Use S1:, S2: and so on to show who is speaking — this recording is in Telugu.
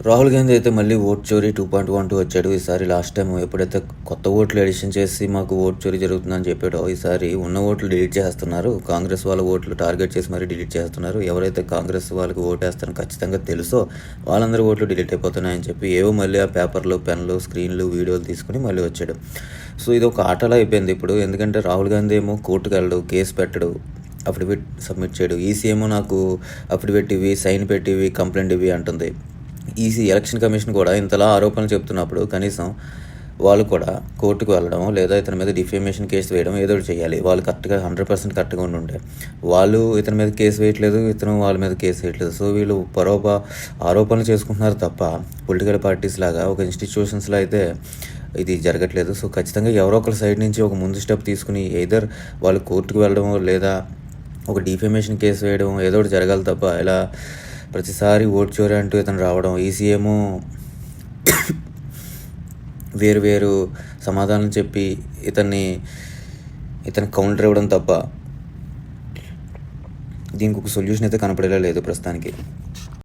S1: రాహుల్ గాంధీ అయితే మళ్ళీ ఓట్ చోరీ 2.12 వచ్చాడు. ఈసారి లాస్ట్ టైం ఎప్పుడైతే కొత్త ఓట్లు ఎడిషన్ చేసి మాకు ఓట్ చోరీ జరుగుతుందని చెప్పాడో, ఈసారి ఉన్న ఓట్లు డిలీట్ చేస్తున్నారు. కాంగ్రెస్ వాళ్ళ ఓట్లు టార్గెట్ చేసి మరీ డిలీట్ చేస్తున్నారు. ఎవరైతే కాంగ్రెస్ వాళ్ళకి ఓటేస్తారని ఖచ్చితంగా తెలుసో వాళ్ళందరూ ఓట్లు డిలీట్ అయిపోతున్నాయని చెప్పి ఏవో మళ్ళీ ఆ పేపర్లు, పెన్లు, స్క్రీన్లు, వీడియోలు తీసుకుని మళ్ళీ వచ్చాడు. సో ఇది ఒక ఆటలా అయిపోయింది ఇప్పుడు. ఎందుకంటే రాహుల్ గాంధీ ఏమో కోర్టుకు వెళ్ళడు, కేసు పెట్టడు, అఫిడవిట్ సబ్మిట్ చేయడు. ఈసీ ఏమో నాకు అఫిడవిట్ ఇవి, సైన్ పెట్టివి, కంప్లైంట్ ఇవి అంటుంది. ఈసీ ఎలక్షన్ కమిషన్ కూడా ఇంతలా ఆరోపణలు చెప్తున్నప్పుడు కనీసం వాళ్ళు కూడా కోర్టుకు వెళ్ళడం, లేదా ఇతని మీద డిఫేమేషన్ కేసు వేయడం ఏదో ఒకటి చేయాలి. వాళ్ళు కరెక్ట్గా 100% కరెక్ట్గా ఉండే వాళ్ళు ఇతని మీద కేసు వేయట్లేదు, ఇతను వాళ్ళ మీద కేసు వేయట్లేదు. సో వీళ్ళు ఆరోపణలు చేసుకుంటున్నారు తప్ప పొలిటికల్ పార్టీస్ లాగా ఒక ఇన్స్టిట్యూషన్స్లో అయితే ఇది జరగట్లేదు. సో ఖచ్చితంగా ఎవరో ఒకరి సైడ్ నుంచి ఒక ముందు స్టెప్ తీసుకుని ఎయిదర్ వాళ్ళు కోర్టుకు వెళ్ళడం, లేదా ఒక డిఫేమేషన్ కేసు వేయడం ఏదో ఒకటి జరగాలి తప్ప ఇలా ప్రతిసారి ఓట్ చోరీ అంటూ ఇతను రావడం, ఈసీ ఏమో వేరు సమాధానం చెప్పి ఇతను కౌంటర్ ఇవ్వడం తప్ప దీనికి ఒక సొల్యూషన్ అయితే కనపడేలా లేదు ప్రస్తుతానికి.